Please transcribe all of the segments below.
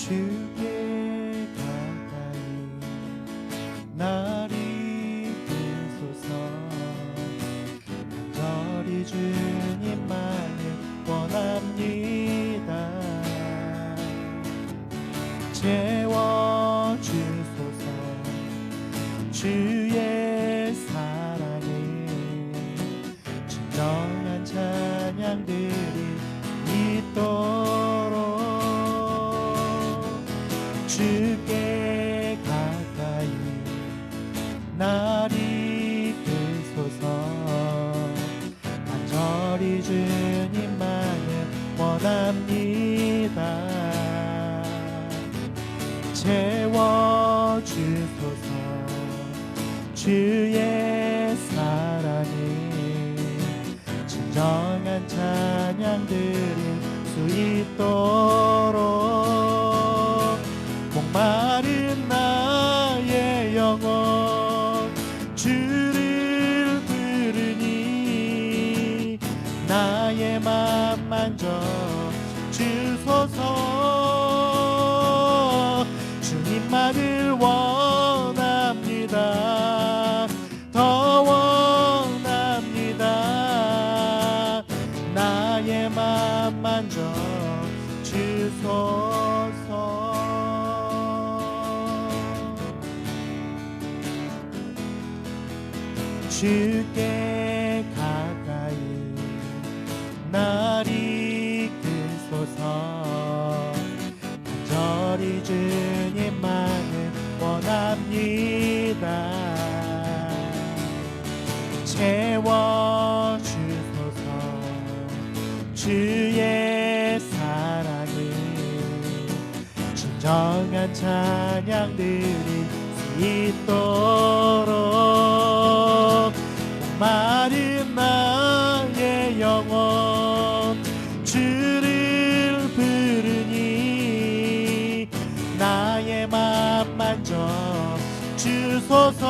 주께 가까이 날 이끄소서. 간절히 주님만을 원합니다. 채워주소서. 주의 사랑을 진정한 찬양들이 있도록 주께 가까이 날 이끄소서. 간절히 주님만을 원합니다. 채워주소서. 주의 사랑을 진정한 찬양드릴 수 있도록 목마른 나의 영혼 주를 부르니 나의 맘 만져 주소서. 주님만을 원합니다. 더 원합니다. 나의 맘 만져 주소서. 주께 가까이 날 이끄소서. 간절히 주님만을 원합니다. 채워주소서. 주의 사랑을 진정한 찬양드릴 수 있도록 목마른 나의 영혼 주를 부르니 나의 맘 만져 주소서.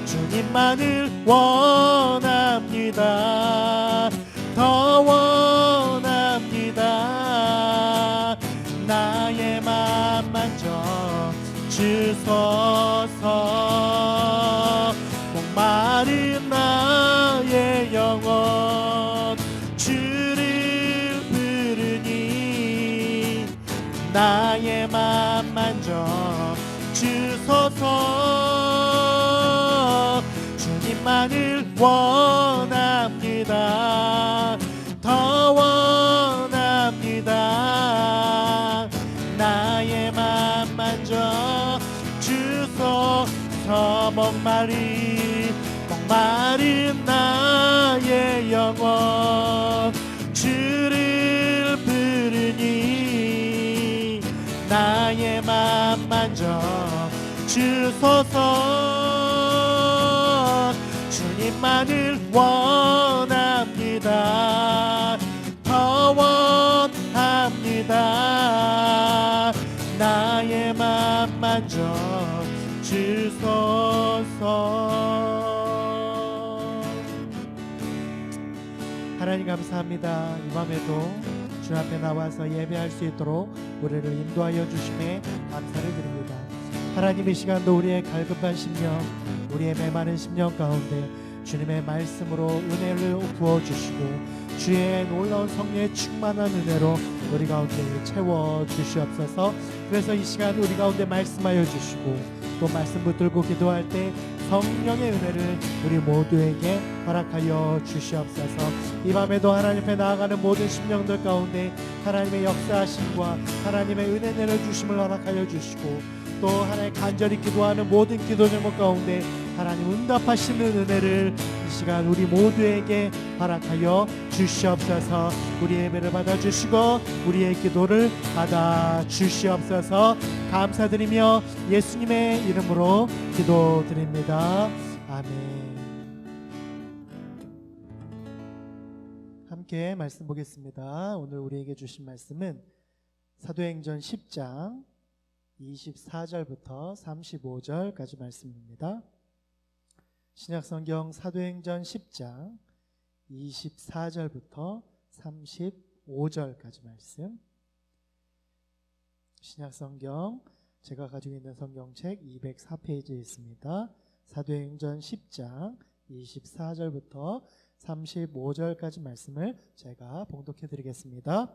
주님만을 원합니다. 더 원합니다. 나의 맘 만져 주소서. 목마른 나의 영혼 주를 부르니 나의 맘 만져 주소서. 주님만을 원합니다. 더 원합니다. 나의 맘 만져 주소서. 목마른 나의 영혼 주를 부르니 나의 맘 만져 주소서. 주님만을 원합니다. 더 원합니다. 나의 맘 만져 주소서. 하나님 감사합니다. 이 밤에도 주 앞에 나와서 예배할 수 있도록 우리를 인도하여 주심에 감사를 드립니다. 하나님 이 시간도 우리의 갈급한 심령, 우리의 메마른 심령 가운데 주님의 말씀으로 은혜를 부어주시고 주의 놀라운 성령의 충만한 은혜로 우리 가운데 채워주시옵소서. 그래서 이 시간 우리 가운데 말씀하여 주시고 또 말씀 붙들고 기도할 때 성령의 은혜를 우리 모두에게 허락하여 주시옵소서. 이 밤에도 하나님 앞에 나아가는 모든 심령들 가운데 하나님의 역사하심과 하나님의 은혜 내려주심을 허락하여 주시고 또 하나님 간절히 기도하는 모든 기도 제목 가운데 하나님 응답하시는 은혜를 이 시간 우리 모두에게 허락하여 주시옵소서. 우리 예배를 받아주시고 우리의 기도를 받아주시옵소서. 감사드리며 예수님의 이름으로 기도드립니다. 아멘. 함께 말씀 보겠습니다. 오늘 우리에게 주신 말씀은 사도행전 10장 24절부터 35절까지 말씀입니다. 신약성경 사도행전 10장 24절부터 35절까지 말씀. 신약성경 제가 가지고 있는 성경책 204페이지에 있습니다. 사도행전 10장 24절부터 35절까지 말씀을 제가 봉독해 드리겠습니다.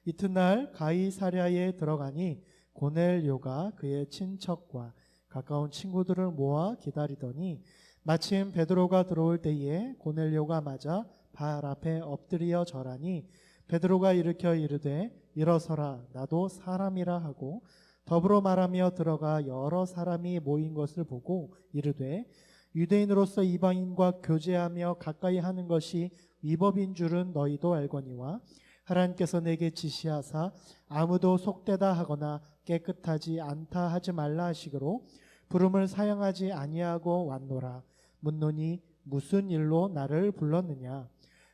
이튿날 가이사랴에 들어가니 고넬료가 그의 친척과 가까운 친구들을 모아 기다리더니 마침 베드로가 들어올 때에 고넬료가 맞아 발 앞에 엎드려 절하니 베드로가 일으켜 이르되 일어서라 나도 사람이라 하고 더불어 말하며 들어가 여러 사람이 모인 것을 보고 이르되 유대인으로서 이방인과 교제하며 가까이 하는 것이 위법인 줄은 너희도 알거니와 하나님께서 내게 지시하사 아무도 속되다 하거나 깨끗하지 않다 하지 말라 하시기로 부름을 사용하지 아니하고 왔노라. 묻노니 무슨 일로 나를 불렀느냐.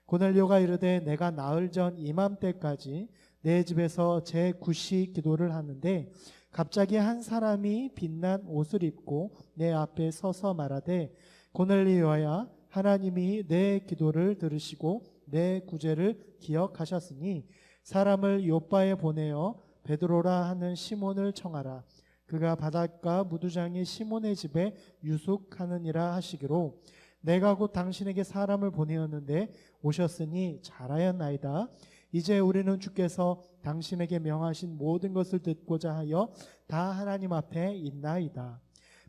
고넬료가 이르되 내가 나흘 전 이맘때까지 내 집에서 제9시 기도를 하는데 갑자기 한 사람이 빛난 옷을 입고 내 앞에 서서 말하되 고넬료야 하나님이 내 기도를 들으시고 내 구제를 기억하셨으니 사람을 요바에 보내어 베드로라 하는 시몬을 청하라. 그가 바닷가 무두장이 시몬의 집에 유숙하느니라 하시기로 내가 곧 당신에게 사람을 보내었는데 오셨으니 잘하였나이다. 이제 우리는 주께서 당신에게 명하신 모든 것을 듣고자 하여 다 하나님 앞에 있나이다.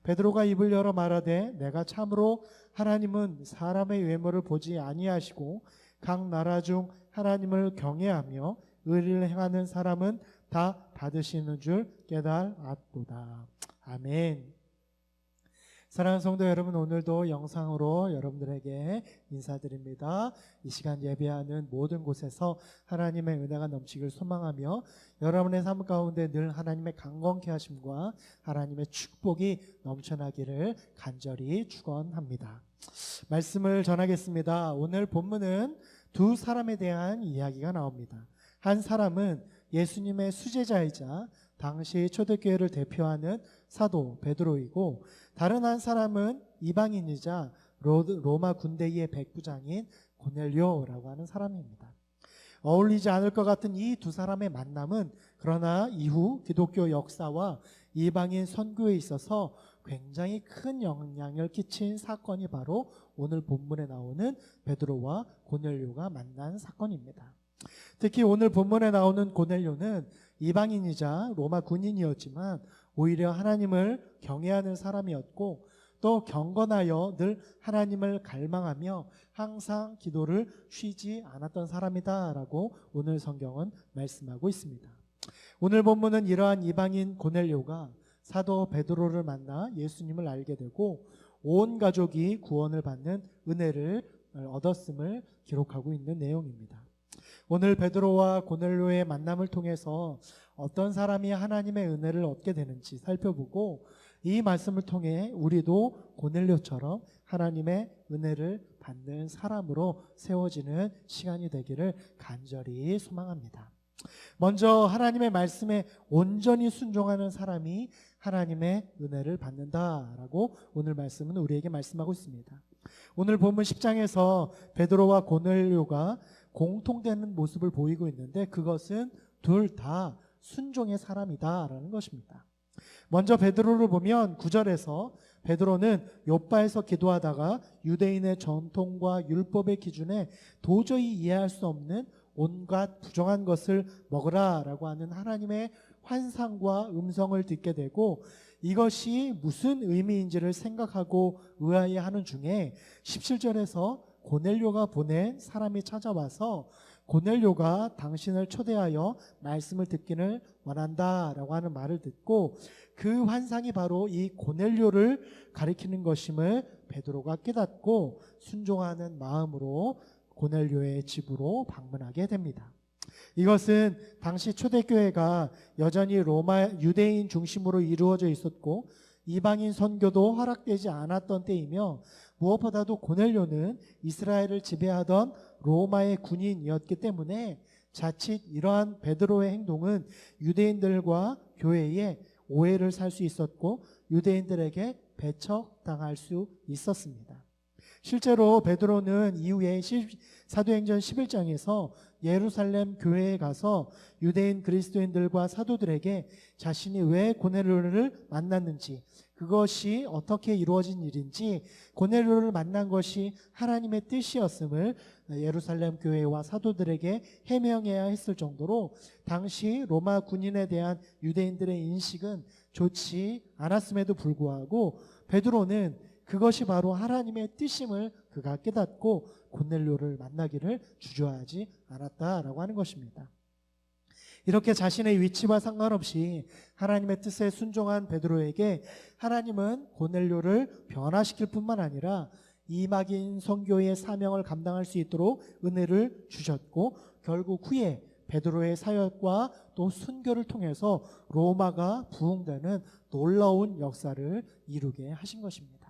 베드로가 입을 열어 말하되 내가 참으로 하나님은 사람의 외모를 보지 아니하시고 각 나라 중 하나님을 경외하며 의를 행하는 사람은 다 받으시는 줄 깨달았도다. 아멘. 사랑하는 성도 여러분, 오늘도 영상으로 여러분들에게 인사드립니다. 이 시간 예배하는 모든 곳에서 하나님의 은혜가 넘치길 소망하며 여러분의 삶 가운데 늘 하나님의 강건케 하심과 하나님의 축복이 넘쳐나기를 간절히 축원합니다. 말씀을 전하겠습니다. 오늘 본문은 두 사람에 대한 이야기가 나옵니다. 한 사람은 예수님의 수제자이자 당시 초대교회를 대표하는 사도 베드로이고 다른 한 사람은 이방인이자 로마 군대의 백부장인 고넬료라고 하는 사람입니다. 어울리지 않을 것 같은 이 두 사람의 만남은 그러나 이후 기독교 역사와 이방인 선교에 있어서 굉장히 큰 영향을 끼친 사건이 바로 오늘 본문에 나오는 베드로와 고넬료가 만난 사건입니다. 특히 오늘 본문에 나오는 고넬료는 이방인이자 로마 군인이었지만 오히려 하나님을 경외하는 사람이었고 또 경건하여 늘 하나님을 갈망하며 항상 기도를 쉬지 않았던 사람이다라고 오늘 성경은 말씀하고 있습니다. 오늘 본문은 이러한 이방인 고넬료가 사도 베드로를 만나 예수님을 알게 되고 온 가족이 구원을 받는 은혜를 얻었음을 기록하고 있는 내용입니다. 오늘 베드로와 고넬료의 만남을 통해서 어떤 사람이 하나님의 은혜를 얻게 되는지 살펴보고 이 말씀을 통해 우리도 고넬료처럼 하나님의 은혜를 받는 사람으로 세워지는 시간이 되기를 간절히 소망합니다. 먼저 하나님의 말씀에 온전히 순종하는 사람이 하나님의 은혜를 받는다라고 오늘 말씀은 우리에게 말씀하고 있습니다. 오늘 본문 10장에서 베드로와 고넬료가 공통되는 모습을 보이고 있는데 그것은 둘 다 순종의 사람이다라는 것입니다. 먼저 베드로를 보면 9절에서 베드로는 욥바에서 기도하다가 유대인의 전통과 율법의 기준에 도저히 이해할 수 없는 온갖 부정한 것을 먹으라라고 하는 하나님의 환상과 음성을 듣게 되고 이것이 무슨 의미인지를 생각하고 의아해하는 중에 17절에서 고넬료가 보낸 사람이 찾아와서 고넬료가 당신을 초대하여 말씀을 듣기를 원한다라고 하는 말을 듣고 그 환상이 바로 이 고넬료를 가리키는 것임을 베드로가 깨닫고 순종하는 마음으로 고넬료의 집으로 방문하게 됩니다. 이것은 당시 초대교회가 여전히 로마 유대인 중심으로 이루어져 있었고 이방인 선교도 허락되지 않았던 때이며 무엇보다도 고넬료는 이스라엘을 지배하던 로마의 군인이었기 때문에 자칫 이러한 베드로의 행동은 유대인들과 교회에 오해를 살 수 있었고 유대인들에게 배척당할 수 있었습니다. 실제로 베드로는 이후에 사도행전 11장에서 예루살렘 교회에 가서 유대인 그리스도인들과 사도들에게 자신이 왜 고넬료를 만났는지, 그것이 어떻게 이루어진 일인지, 고넬료를 만난 것이 하나님의 뜻이었음을 예루살렘 교회와 사도들에게 해명해야 했을 정도로 당시 로마 군인에 대한 유대인들의 인식은 좋지 않았음에도 불구하고 베드로는 그것이 바로 하나님의 뜻임을 그가 깨닫고 고넬료를 만나기를 주저하지 않았다라고 하는 것입니다. 이렇게 자신의 위치와 상관없이 하나님의 뜻에 순종한 베드로에게 하나님은 고넬료를 변화시킬 뿐만 아니라 이막인 선교의 사명을 감당할 수 있도록 은혜를 주셨고, 결국 후에 베드로의 사역과 또 순교를 통해서 로마가 부흥되는 놀라운 역사를 이루게 하신 것입니다.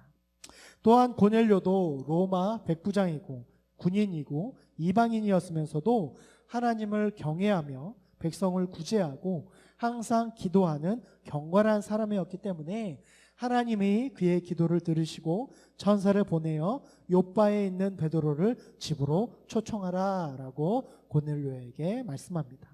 또한 고넬료도 로마 백부장이고 군인이고 이방인이었으면서도 하나님을 경외하며 백성을 구제하고 항상 기도하는 경건한 사람이었기 때문에 하나님이 그의 기도를 들으시고 천사를 보내어 욥바에 있는 베드로를 집으로 초청하라 라고 고넬료에게 말씀합니다.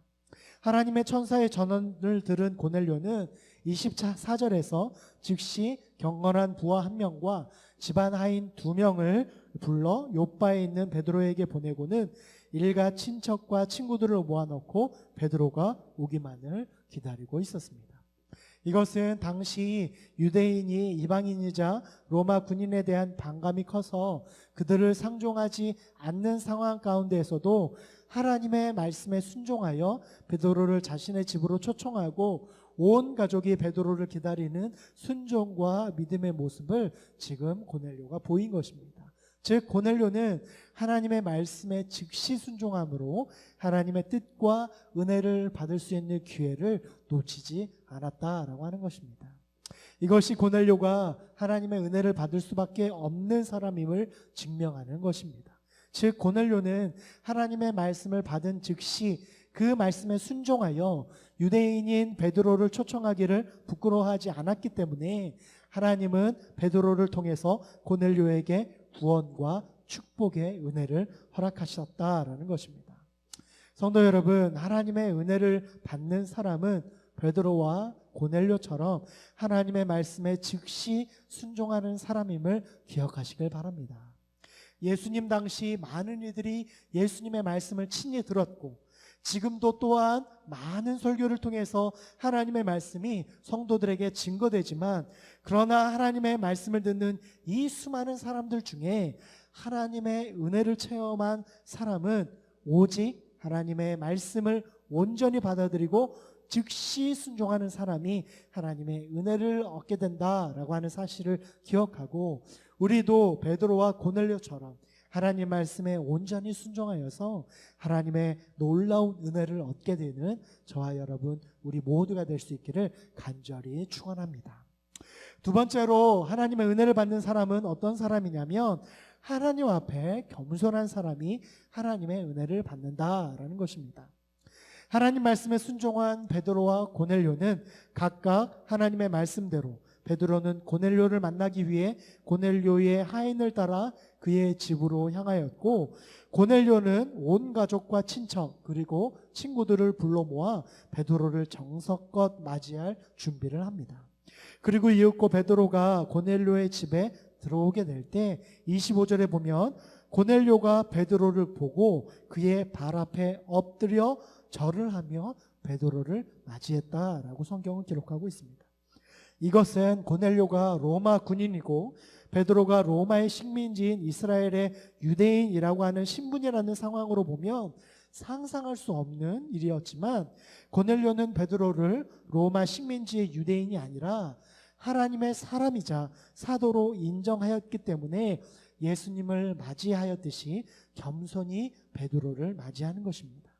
하나님의 천사의 전언을 들은 고넬료는 24절에서 즉시 경건한 부하 한 명과 집안 하인 2명을 불러 욥바에 있는 베드로에게 보내고는 일가 친척과 친구들을 모아놓고 베드로가 오기만을 기다리고 있었습니다. 이것은 당시 유대인이 이방인이자 로마 군인에 대한 반감이 커서 그들을 상종하지 않는 상황 가운데에서도 하나님의 말씀에 순종하여 베드로를 자신의 집으로 초청하고 온 가족이 베드로를 기다리는 순종과 믿음의 모습을 지금 고넬료가 보인 것입니다. 즉 고넬료는 하나님의 말씀에 즉시 순종함으로 하나님의 뜻과 은혜를 받을 수 있는 기회를 놓치지 않았다라고 하는 것입니다. 이것이 고넬료가 하나님의 은혜를 받을 수밖에 없는 사람임을 증명하는 것입니다. 즉 고넬료는 하나님의 말씀을 받은 즉시 그 말씀에 순종하여 유대인인 베드로를 초청하기를 부끄러워하지 않았기 때문에 하나님은 베드로를 통해서 고넬료에게 구원과 축복의 은혜를 허락하셨다라는 것입니다. 성도 여러분, 하나님의 은혜를 받는 사람은 베드로와 고넬료처럼 하나님의 말씀에 즉시 순종하는 사람임을 기억하시길 바랍니다. 예수님 당시 많은 이들이 예수님의 말씀을 친히 들었고 지금도 또한 많은 설교를 통해서 하나님의 말씀이 성도들에게 증거되지만, 그러나 하나님의 말씀을 듣는 이 수많은 사람들 중에 하나님의 은혜를 체험한 사람은 오직 하나님의 말씀을 온전히 받아들이고 즉시 순종하는 사람이 하나님의 은혜를 얻게 된다라고 하는 사실을 기억하고, 우리도 베드로와 고넬료처럼 하나님 말씀에 온전히 순종하여서 하나님의 놀라운 은혜를 얻게 되는 저와 여러분 우리 모두가 될 수 있기를 간절히 축원합니다. 두 번째로 하나님의 은혜를 받는 사람은 어떤 사람이냐면 하나님 앞에 겸손한 사람이 하나님의 은혜를 받는다라는 것입니다. 하나님 말씀에 순종한 베드로와 고넬료는 각각 하나님의 말씀대로, 베드로는 고넬료를 만나기 위해 고넬료의 하인을 따라 그의 집으로 향하였고, 고넬료는 온 가족과 친척 그리고 친구들을 불러 모아 베드로를 정성껏 맞이할 준비를 합니다. 그리고 이윽고 베드로가 고넬료의 집에 들어오게 될 때 25절에 보면 고넬료가 베드로를 보고 그의 발 앞에 엎드려 절을 하며 베드로를 맞이했다라고 성경은 기록하고 있습니다. 이것은 고넬료가 로마 군인이고 베드로가 로마의 식민지인 이스라엘의 유대인이라고 하는 신분이라는 상황으로 보면 상상할 수 없는 일이었지만, 고넬료는 베드로를 로마 식민지의 유대인이 아니라 하나님의 사람이자 사도로 인정하였기 때문에 예수님을 맞이하였듯이 겸손히 베드로를 맞이하는 것입니다.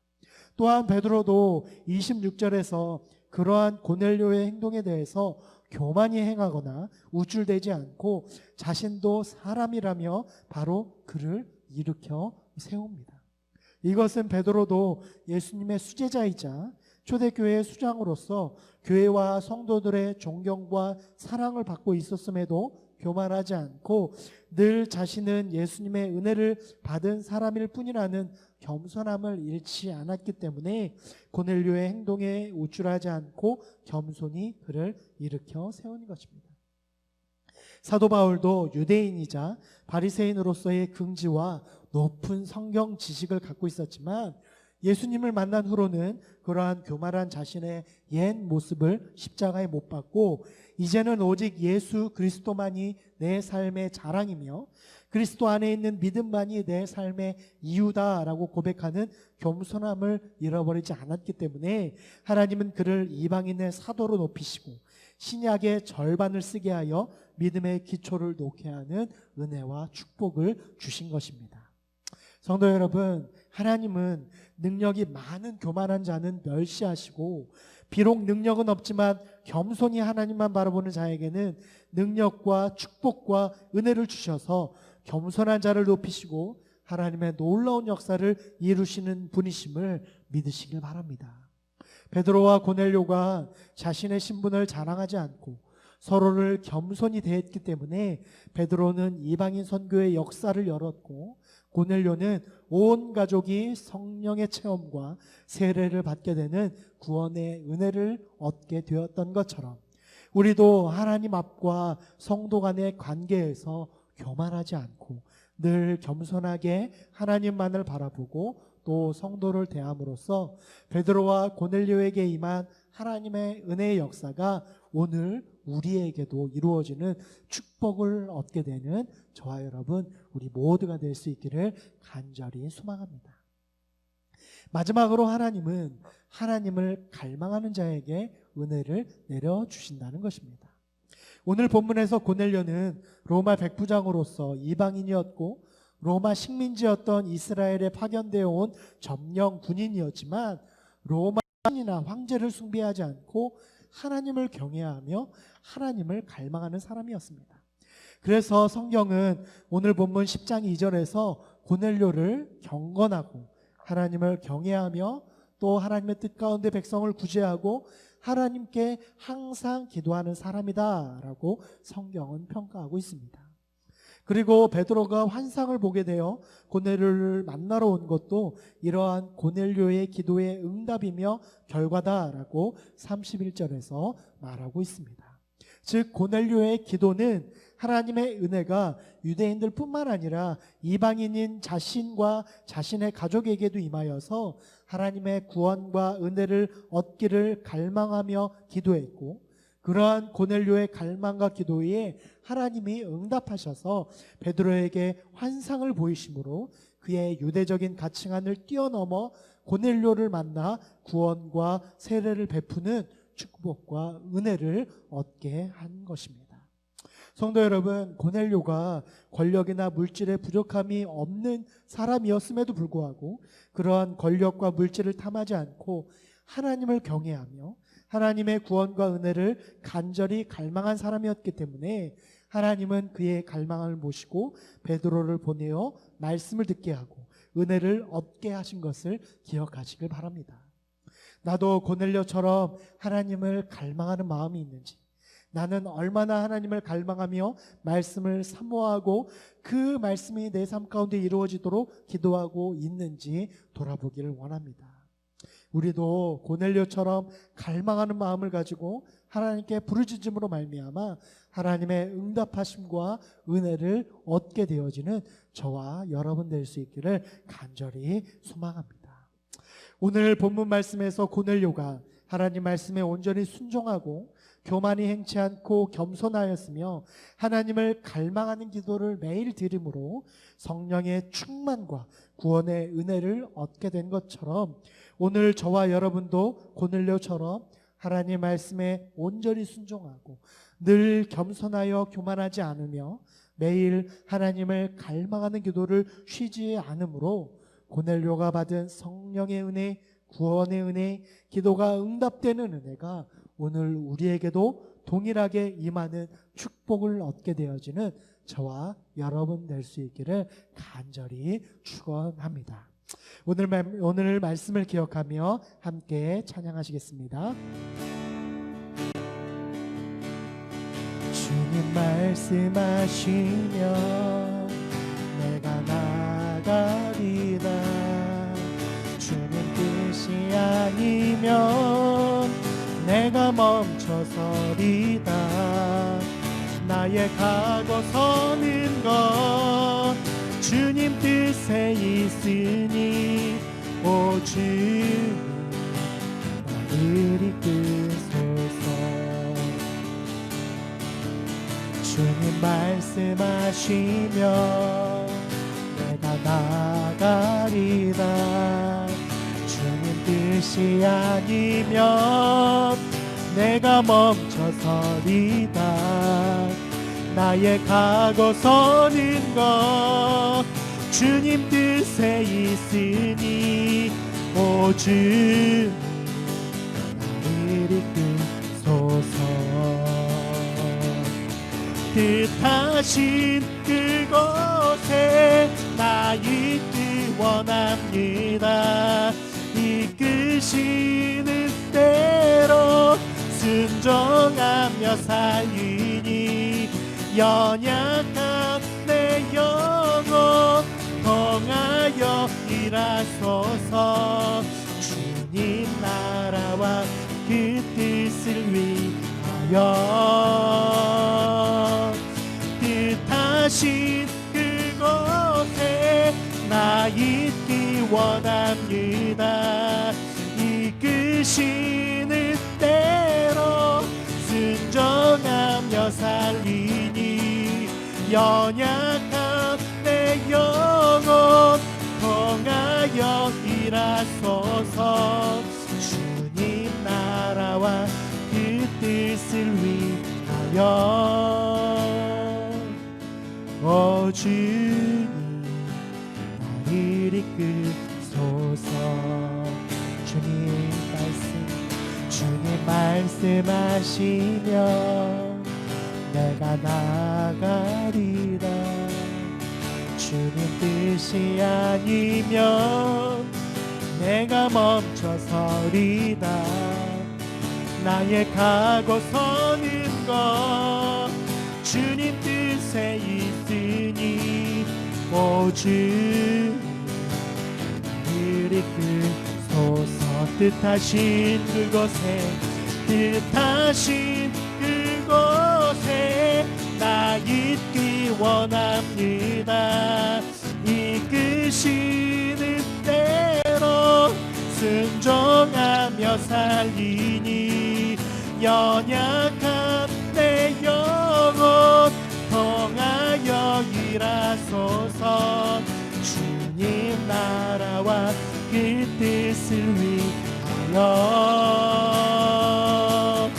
또한 베드로도 26절에서 그러한 고넬료의 행동에 대해서 교만히 행하거나 우쭐대지 않고 자신도 사람이라며 바로 그를 일으켜 세웁니다. 이것은 베드로도 예수님의 수제자이자 초대교회의 수장으로서 교회와 성도들의 존경과 사랑을 받고 있었음에도 교만하지 않고 늘 자신은 예수님의 은혜를 받은 사람일 뿐이라는 겸손함을 잃지 않았기 때문에 고넬료의 행동에 우쭐하지 않고 겸손히 그를 일으켜 세운 것입니다. 사도 바울도 유대인이자 바리새인으로서의 긍지와 높은 성경 지식을 갖고 있었지만 예수님을 만난 후로는 그러한 교만한 자신의 옛 모습을 십자가에 못 박고 이제는 오직 예수 그리스도만이 내 삶의 자랑이며 그리스도 안에 있는 믿음만이 내 삶의 이유다라고 고백하는 겸손함을 잃어버리지 않았기 때문에 하나님은 그를 이방인의 사도로 높이시고 신약의 절반을 쓰게 하여 믿음의 기초를 놓게 하는 은혜와 축복을 주신 것입니다. 성도 여러분, 하나님은 능력이 많은 교만한 자는 멸시하시고 비록 능력은 없지만 겸손히 하나님만 바라보는 자에게는 능력과 축복과 은혜를 주셔서 겸손한 자를 높이시고 하나님의 놀라운 역사를 이루시는 분이심을 믿으시길 바랍니다. 베드로와 고넬료가 자신의 신분을 자랑하지 않고 서로를 겸손히 대했기 때문에 베드로는 이방인 선교의 역사를 열었고 고넬료는 온 가족이 성령의 체험과 세례를 받게 되는 구원의 은혜를 얻게 되었던 것처럼 우리도 하나님 앞과 성도 간의 관계에서 교만하지 않고 늘 겸손하게 하나님만을 바라보고 또 성도를 대함으로써 베드로와 고넬료에게 임한 하나님의 은혜의 역사가 오늘 우리에게도 이루어지는 축복을 얻게 되는 저와 여러분 우리 모두가 될 수 있기를 간절히 소망합니다. 마지막으로 하나님은 하나님을 갈망하는 자에게 은혜를 내려주신다는 것입니다. 오늘 본문에서 고넬료는 로마 백부장으로서 이방인이었고 로마 식민지였던 이스라엘에 파견되어 온 점령 군인이었지만 로마인이나 황제를 숭배하지 않고 하나님을 경외하며 하나님을 갈망하는 사람이었습니다. 그래서 성경은 오늘 본문 10장 2절에서 고넬료를 경건하고 하나님을 경외하며 또 하나님의 뜻 가운데 백성을 구제하고 하나님께 항상 기도하는 사람이다 라고 성경은 평가하고 있습니다. 그리고 베드로가 환상을 보게 되어 고넬료를 만나러 온 것도 이러한 고넬료의 기도의 응답이며 결과다라고 31절에서 말하고 있습니다. 즉 고넬료의 기도는 하나님의 은혜가 유대인들 뿐만 아니라 이방인인 자신과 자신의 가족에게도 임하여서 하나님의 구원과 은혜를 얻기를 갈망하며 기도했고 그러한 고넬료의 갈망과 기도에 하나님이 응답하셔서 베드로에게 환상을 보이심으로 그의 유대적인 가치관을 뛰어넘어 고넬료를 만나 구원과 세례를 베푸는 축복과 은혜를 얻게 한 것입니다. 성도 여러분, 고넬료가 권력이나 물질의 부족함이 없는 사람이었음에도 불구하고 그러한 권력과 물질을 탐하지 않고 하나님을 경외하며 하나님의 구원과 은혜를 간절히 갈망한 사람이었기 때문에 하나님은 그의 갈망을 모시고 베드로를 보내어 말씀을 듣게 하고 은혜를 얻게 하신 것을 기억하시길 바랍니다. 나도 고넬료처럼 하나님을 갈망하는 마음이 있는지, 나는 얼마나 하나님을 갈망하며 말씀을 사모하고 그 말씀이 내 삶 가운데 이루어지도록 기도하고 있는지 돌아보기를 원합니다. 우리도 고넬료처럼 갈망하는 마음을 가지고 하나님께 부르짖음으로 말미암아 하나님의 응답하심과 은혜를 얻게 되어지는 저와 여러분 될 수 있기를 간절히 소망합니다. 오늘 본문 말씀에서 고넬료가 하나님 말씀에 온전히 순종하고 교만이 행치 않고 겸손하였으며 하나님을 갈망하는 기도를 매일 드림으로 성령의 충만과 구원의 은혜를 얻게 된 것처럼 오늘 저와 여러분도 고넬료처럼 하나님 말씀에 온전히 순종하고 늘 겸손하여 교만하지 않으며 매일 하나님을 갈망하는 기도를 쉬지 않으므로 고넬료가 받은 성령의 은혜, 구원의 은혜, 기도가 응답되는 은혜가 오늘 우리에게도 동일하게 임하는 축복을 얻게 되어지는 저와 여러분 될 수 있기를 간절히 축원합니다. 오늘 말씀을 기억하며 함께 찬양하시겠습니다. 주님 주님 말씀하시며 내가 나가리다. 주님 뜻이 아니면 내가 멈춰서리다. 나의 가고 서는 것 주님 뜻에 있으니 오 주님 나를 이끄소서. 주님 말씀하시며 내가 나가리다. 주님 뜻이 아니면 내가 멈춰서리다. 나의 가고 서는 것 주님 뜻에 있으니 오 주님 나를 이끄소서. 뜻하신 그곳에 나 있기 원합니다. 이끄시는 대로 순종하며 살리니 연약한 내 영혼 통하여 일하소서. 주님 나라와 그 뜻을 위하여 뜻하신 그곳에 나 있기 원합니다. 이끄시는 대로 순종하며 살리니 연약한 내 영혼 통하여 일하소서. 주님 나라와 그 뜻을 위하여 오 주님 나를 이끄소서. 주님 말씀하시며 내가 나가리다. 주님 뜻이 아니면 내가 멈춰서리다. 나의 가고 서는 것 주님 뜻에 있으니 오 주님 나를 이끄소서. 뜻하신 그곳에 나 있기 원합니다. 이끄시는 대로 순종하며 살리니 연약한 내 영혼 통하여 일하소서. 주님 나라와 그 뜻을 위하여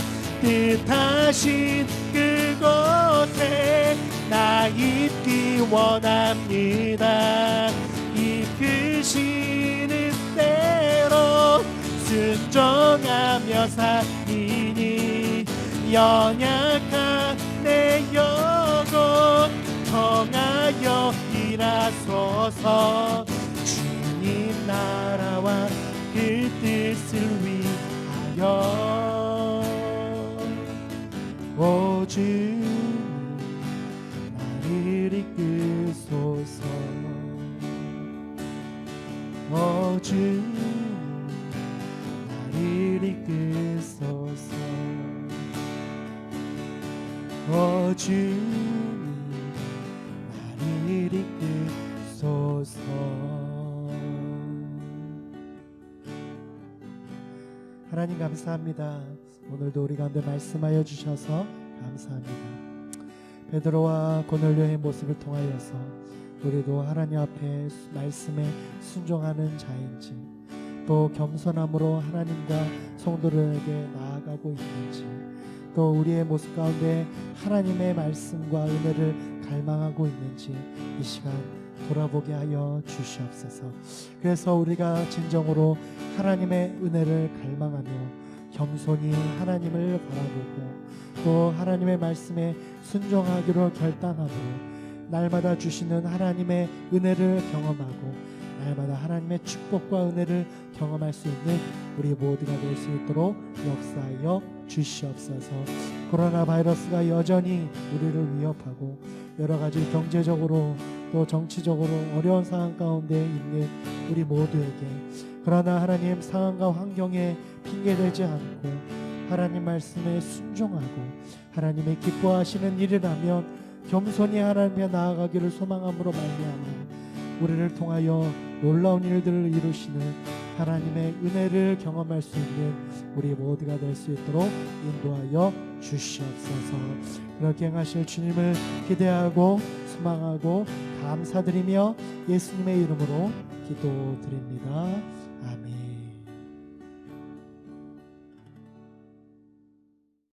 뜻하신 그곳에 나 있기 원합니다. 이끄시는 대로 순종하며 살리니 연약한 내 영혼 통하여 일하소서. 주님 나라와 그 뜻을 위하여 오 주님 나를 이끄소서. 오 주님 나를 이끄소서. 오 주님 나를 이끄소서. 하나님 감사합니다. 오늘도 우리 가운데 말씀하여 주셔서 감사합니다. 베드로와 고넬료의 모습을 통하여서 우리도 하나님 앞에 말씀에 순종하는 자인지 또 겸손함으로 하나님과 성도들에게 나아가고 있는지 또 우리의 모습 가운데 하나님의 말씀과 은혜를 갈망하고 있는지 이 시간 돌아보게 하여 주시옵소서. 그래서 우리가 진정으로 하나님의 은혜를 갈망하며 겸손히 하나님을 바라보고 또 하나님의 말씀에 순종하기로 결단함으로 날마다 주시는 하나님의 은혜를 경험하고 날마다 하나님의 축복과 은혜를 경험할 수 있는 우리 모두가 될 수 있도록 역사하여 주시옵소서. 코로나 바이러스가 여전히 우리를 위협하고 여러 가지 경제적으로 또 정치적으로 어려운 상황 가운데 있는 우리 모두에게, 그러나 하나님 상황과 환경에 핑계대지 않고 하나님 말씀에 순종하고 하나님의 기뻐하시는 일이라면 겸손히 하나님께 나아가기를 소망함으로 말미암아 우리를 통하여 놀라운 일들을 이루시는 하나님의 은혜를 경험할 수 있는 우리 모두가 될 수 있도록 인도하여 주시옵소서. 그렇게 행하실 주님을 기대하고 소망하고 감사드리며 예수님의 이름으로 기도드립니다.